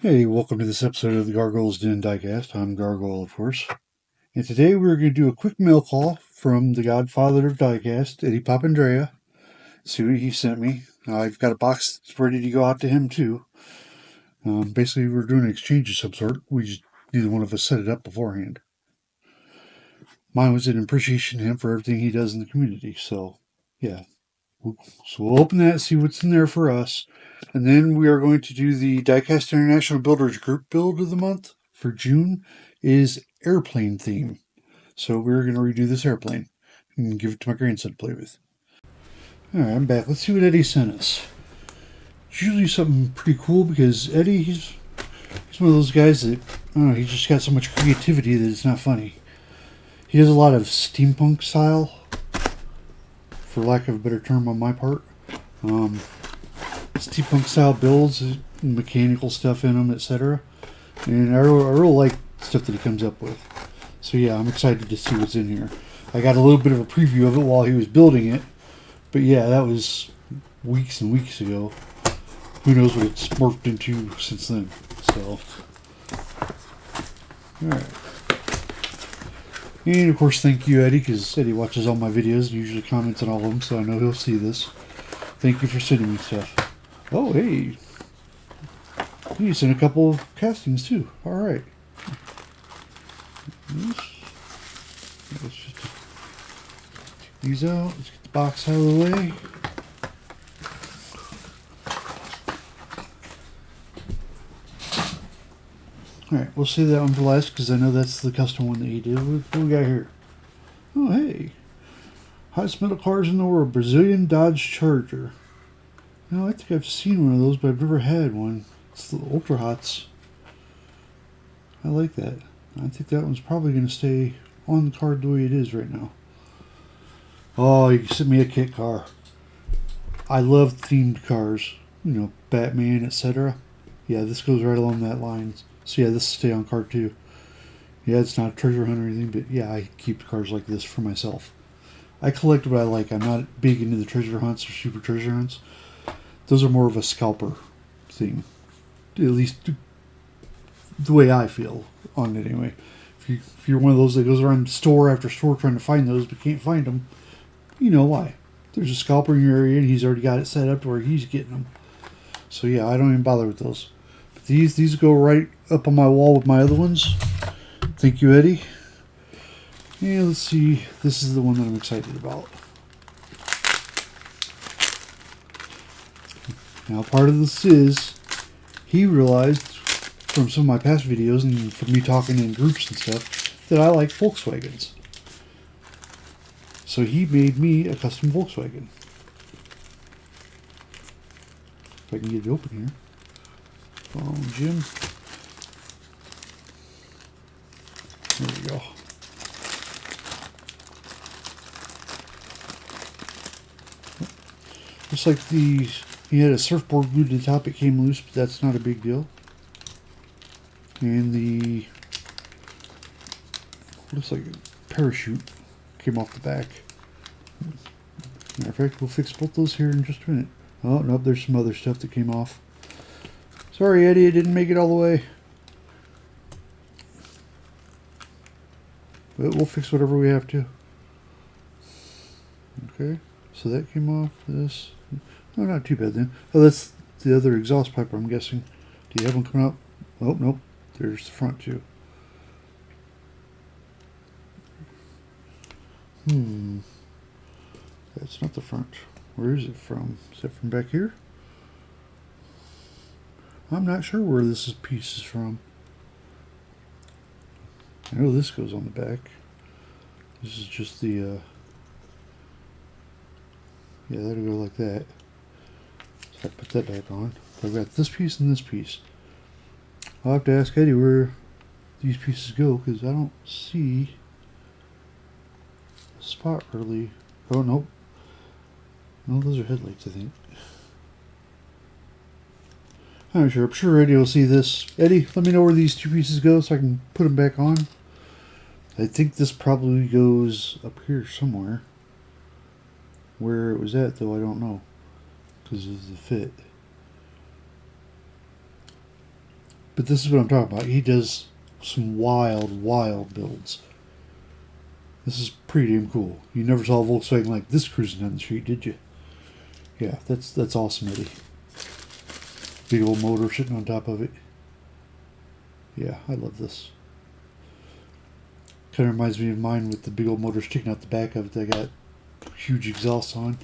Hey, welcome to this episode of the Gargoyles Den Diecast. I'm Gargoyle, of course. And today we're going to do a quick mail call from the godfather of Diecast, Eddie Papandrea. See what he sent me. I've got a box that's ready to go out to him, too. Basically, we're doing an exchange of some sort. Neither one of us set it up beforehand. Mine was an appreciation to him for everything he does in the community. So, yeah. So we'll open that, see what's in there for us. And then we are going to do the Diecast International Builders Group build of the month for June is airplane theme. So we're going to redo this airplane and give it to my grandson to play with. All right, I'm back. Let's see what Eddie sent us. It's usually something pretty cool because Eddie, he's one of those guys that, I don't know, he's just got so much creativity that it's not funny. He does a lot of steampunk style, for lack of a better term on my part. Steampunk style builds, mechanical stuff in them, etc. And I really like stuff that he comes up with. So yeah, I'm excited to see what's in here. I got a little bit of a preview of it while he was building it, but yeah, that was weeks and weeks ago. Who knows what it's morphed into since then. So, alright. And of course, thank you, Eddie, because Eddie watches all my videos and usually comments on all of them, so I know he'll see this. Thank you for sending me stuff. Oh, hey. You sent a couple of castings, too. Alright. Let's just take these out. Let's get the box out of the way. Alright, we'll save that one for last because I know that's the custom one that he did. What do we got here? Oh, hey. Hottest metal cars in the world. Brazilian Dodge Charger. No, I think I've seen one of those, but I've never had one. It's the Ultra Hots. I like that. I think that one's probably going to stay on the card the way it is right now. Oh, you sent me a kit car. I love themed cars. You know, Batman, etc. Yeah, this goes right along that line. So yeah, this will stay on card too. Yeah, it's not a treasure hunt or anything, but yeah, I keep cars like this for myself. I collect what I like. I'm not big into the treasure hunts or super treasure hunts. Those are more of a scalper thing. At least the way I feel on it anyway. If you're one of those that goes around store after store trying to find those but can't find them, you know why. There's a scalper in your area and he's already got it set up to where he's getting them. So yeah, I don't even bother with those. But these go right up on my wall with my other ones. Thank you, Eddie. And let's see, this is the one that I'm excited about. Now part of this is, he realized from some of my past videos and from me talking in groups and stuff that I like Volkswagens. So he made me a custom Volkswagen. If I can get it open here. Oh, Jim. There we go. Looks like he had a surfboard glued to the top. It came loose, but that's not a big deal. And the looks like a parachute came off the back. Matter of fact, we'll fix both those here in just a minute. Oh, nope, there's some other stuff that came off. Sorry, Eddie, I didn't make it all the way. But we'll fix whatever we have to. Okay, so that came off. This. Oh, not too bad then. Oh, that's the other exhaust pipe, I'm guessing. Do you have one coming up? Oh, nope. There's the front too. That's not the front. Where is it from? Is that from back here? I'm not sure where this piece is from. I know this goes on the back. This is just the, yeah, that'll go like that. So I put that back on. I've got this piece and this piece. I'll have to ask Eddie where these pieces go because I don't see a spot really. Oh, nope. No, those are headlights, I think. I'm not sure. I'm sure Eddie will see this. Eddie, let me know where these two pieces go so I can put them back on. I think this probably goes up here somewhere. Where it was at, though, I don't know. Because of the fit. But this is what I'm talking about. He does some wild builds. This is pretty damn cool. You never saw a Volkswagen like this cruising down the street, did you? Yeah, that's awesome, Eddie. Big old motor sitting on top of it. Yeah, I love this. Kind of reminds me of mine with the big old motor sticking out the back of it that got huge exhaust on.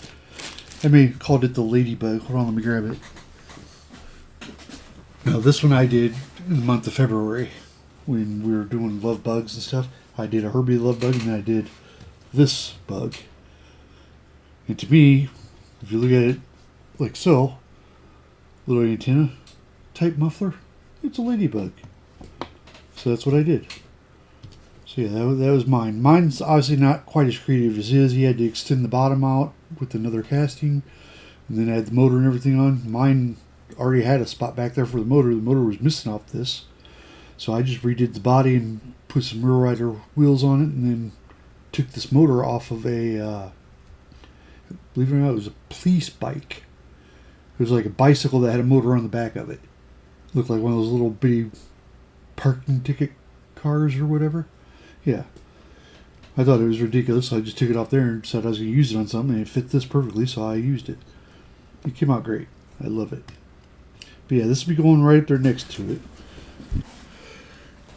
I may have called it the Ladybug. Hold on, let me grab it. Now, this one I did in the month of February when we were doing love bugs and stuff. I did a Herbie love bug, and then I did this bug. And to me, if you look at it like so, little antenna type muffler, it's a Ladybug. So that's what I did. So yeah, that was mine. Mine's obviously not quite as creative as his. He had to extend the bottom out with another casting, and then add the motor and everything on. Mine already had a spot back there for the motor. The motor was missing off this. So I just redid the body and put some rear rider wheels on it, and then took this motor off of a, believe it or not, it was a police bike. It was like a bicycle that had a motor on the back of it. Looked like one of those little bitty parking ticket cars or whatever. Yeah. I thought it was ridiculous, so I just took it off there and said I was going to use it on something, and it fit this perfectly, so I used it. It came out great. I love it. But yeah, this will be going right up there next to it.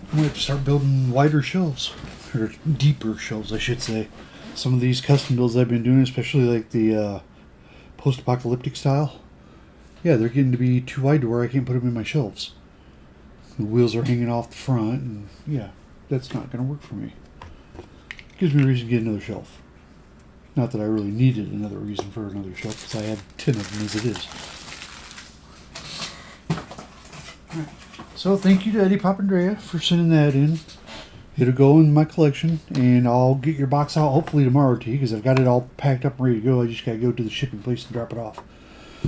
I'm going to have to start building wider shelves, or deeper shelves, I should say. Some of these custom builds I've been doing, especially like the post-apocalyptic style, yeah, they're getting to be too wide to where I can't put them in my shelves. The wheels are hanging off the front, and yeah, that's not going to work for me. Gives me a reason to get another shelf. Not that I really needed another reason for another shelf, because I have 10 of them as it is. Alright. So thank you to Eddie Papandrea for sending that in. It'll go in my collection, and I'll get your box out hopefully tomorrow to you, because I've got it all packed up and ready to go. I just got to go to the shipping place and drop it off.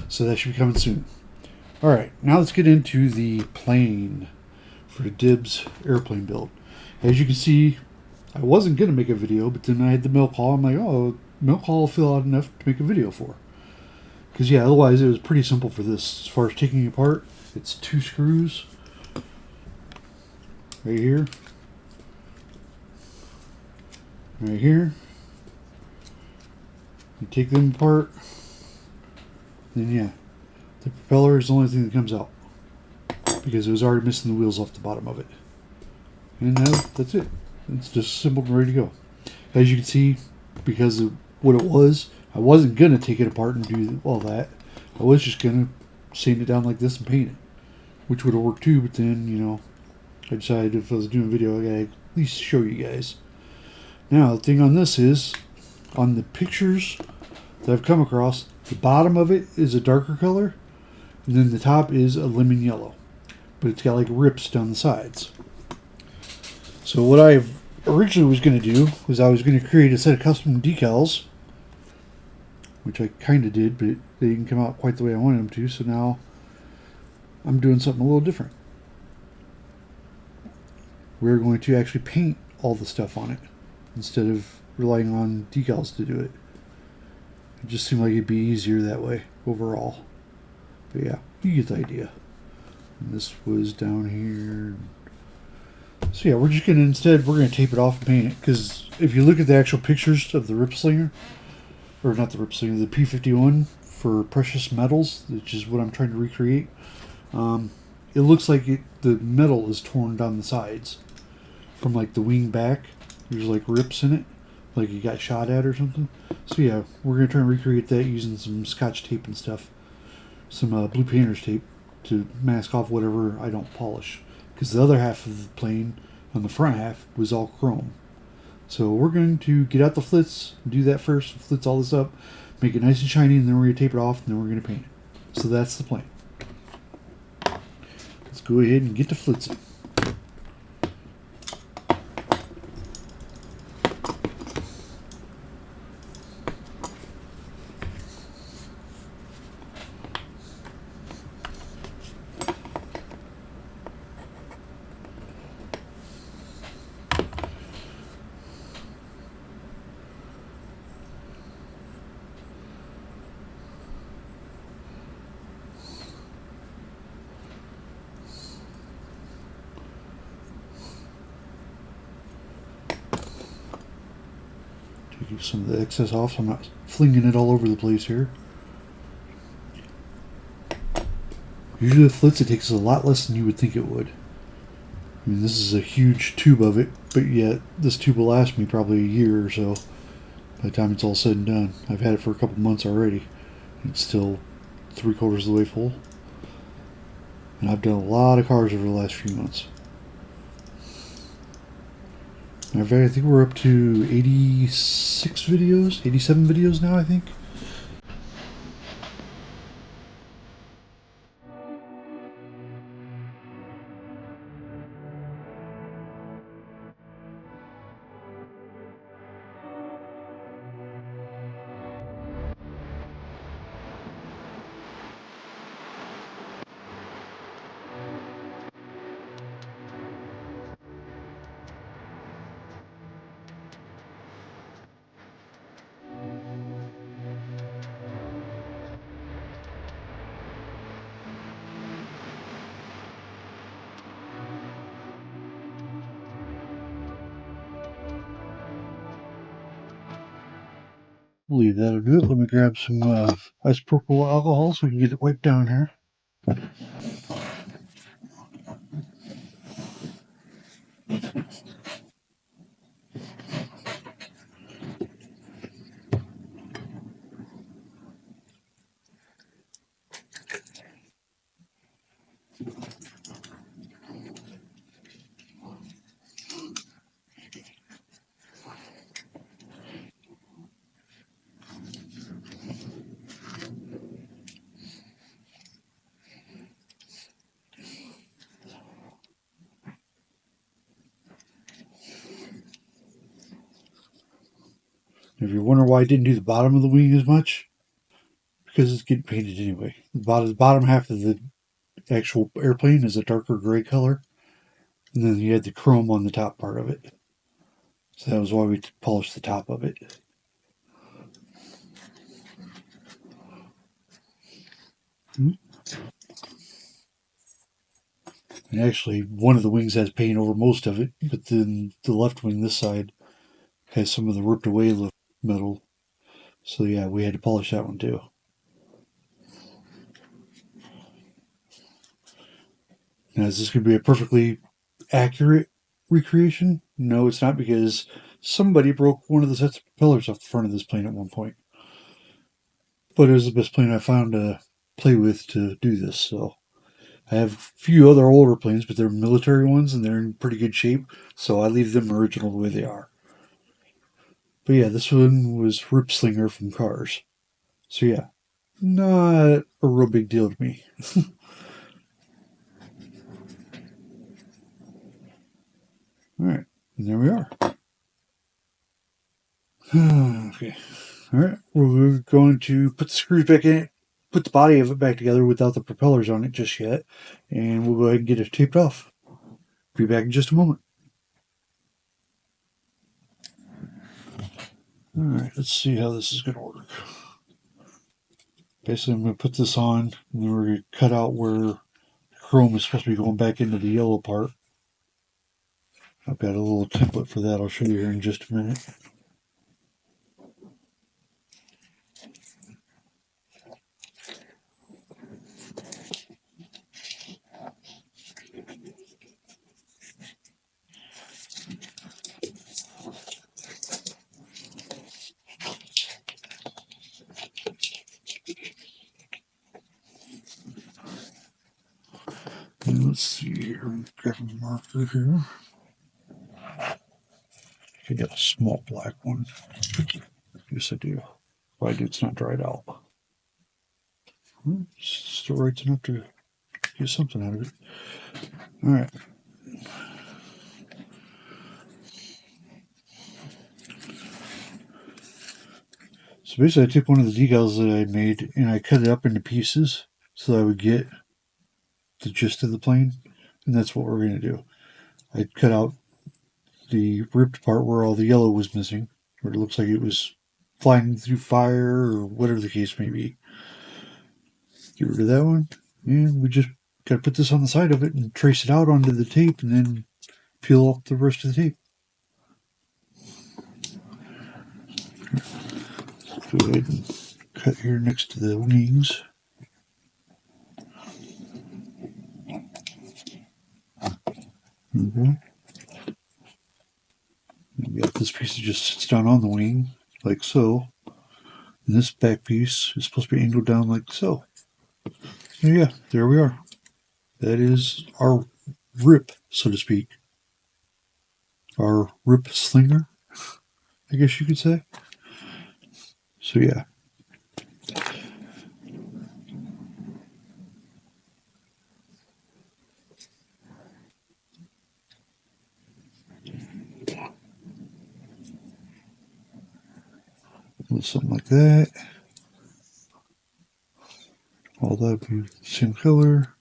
So that should be coming soon. Alright, now let's get into the plane for Dib's airplane build. As you can see, I wasn't going to make a video, but then I had the mail call. I'm like, oh, mail call will fill out enough to make a video for. Because yeah, otherwise it was pretty simple for this. As far as taking it apart, it's 2 screws right here, right here. You take them apart, then yeah, the propeller is the only thing that comes out because it was already missing the wheels off the bottom of it. And that's it. It's just simple and ready to go. As you can see, because of what it was, I wasn't going to take it apart and do all that. I was just going to sand it down like this and paint it, which would have worked too, but then, you know, I decided if I was doing a video, I got to at least show you guys. Now, the thing on this is, on the pictures that I've come across, the bottom of it is a darker color, and then the top is a lemon yellow. But it's got like rips down the sides. So what I originally was going to do was I was going to create a set of custom decals, which I kind of did, but they didn't come out quite the way I wanted them to, so now I'm doing something a little different. We're going to actually paint all the stuff on it instead of relying on decals to do it. It just seemed like it'd be easier that way overall. But yeah, you get the idea. And this was down here. So yeah, we're just gonna we're gonna tape it off and paint it, because if you look at the actual pictures of the Rip Slinger, or not the Rip Slinger, the P-51 for precious metals, which is what I'm trying to recreate, it looks like the metal is torn down the sides from like the wing back. There's like rips in it, like it got shot at or something. So yeah, we're gonna try and recreate that using some Scotch tape and stuff, some blue painter's tape to mask off whatever I don't polish. Because the other half of the plane, on the front half, was all chrome. So we're going to get out the flits, do that first, flits all this up, make it nice and shiny, and then we're going to tape it off, and then we're going to paint it. So that's the plan. Let's go ahead and get the flits in. leave some of the excess off so I'm not flinging it all over the place here. Usually with flitz it takes a lot less than you would think it would. I mean, this is a huge tube of it, but yet this tube will last me probably a year or so by the time it's all said and done. I've had it for a couple months already. It's still 3/4 of the way full. And I've done a lot of cars over the last few months. Matter of fact, I think we're up to 86 videos, 87 videos now, I think. I believe that'll do it. Let me grab some isopropyl alcohol so we can get it wiped down here. If you're wondering why I didn't do the bottom of the wing as much, because it's getting painted anyway. The bottom half of the actual airplane is a darker gray color, and then you had the chrome on the top part of it. So that was why we polished the top of it. And actually, one of the wings has paint over most of it, but then the left wing, this side, has some of the ripped away metal. So yeah, we had to polish that one too. Now, is this going to be a perfectly accurate recreation? No, it's not, because somebody broke one of the sets of propellers off the front of this plane at one point. But it was the best plane I found to play with to do this, so I have a few other older planes, but they're military ones and they're in pretty good shape, so I leave them original the way they are. But yeah, this one was Rip Slinger from Cars. So yeah, not a real big deal to me. Alright, and there we are. Okay. Alright, we're going to put the screws back in it, put the body of it back together without the propellers on it just yet, and we'll go ahead and get it taped off. Be back in just a moment. Alright, let's see how this is going to work. Basically, I'm going to put this on, and then we're going to cut out where chrome is supposed to be going back into the yellow part. I've got a little template for that I'll show you here in just a minute. And let's see here, I'm grabbing a marker here. I got a small black one. Yes, I do. Why do it's not dried out? Well, it's still right enough to get something out of it. Alright. So basically I took one of the decals that I made and I cut it up into pieces so that I would get the gist of the plane. And that's what we're going to do. I cut out the ripped part where all the yellow was missing, where it looks like it was flying through fire or whatever the case may be. Get rid of that one, and we just got to put this on the side of it and trace it out onto the tape and then peel off the rest of the tape. Go ahead and cut here next to the wings. Okay. Yeah, this piece just sits down on the wing, like so. And this back piece is supposed to be angled down like so. So yeah, there we are. That is our rip, so to speak. Our rip slinger, I guess you could say. So yeah. Something like that. All that be the same color.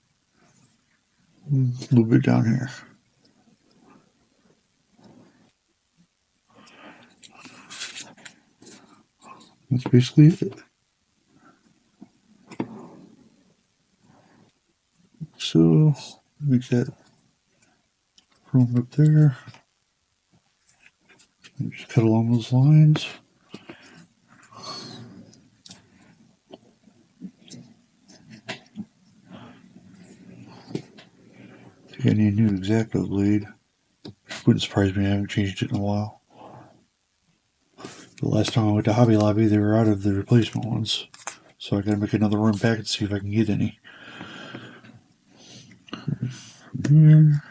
A little bit down here. That's basically it. So make that chrome up there. And just cut along those lines. I think I need a new X-Acto blade. Wouldn't surprise me, I haven't changed it in a while. The last time I went to Hobby Lobby, they were out of the replacement ones. So I gotta make another run back and see if I can get any. Here.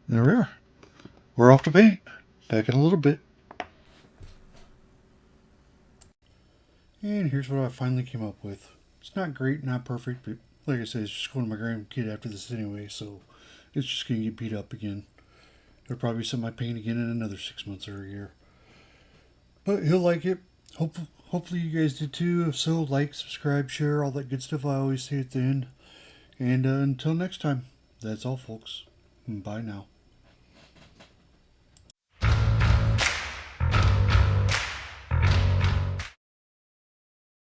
There we are. We're off to paint. Back in a little bit. And here's what I finally came up with. It's not great, not perfect, but like I said, it's just going to my grandkid after this anyway, so it's just going to get beat up again. It'll probably be something I paint again in another 6 months or a year. But he'll like it. Hopefully you guys did too. If so, like, subscribe, share, all that good stuff I always say at the end. And until next time, that's all, folks. Bye now.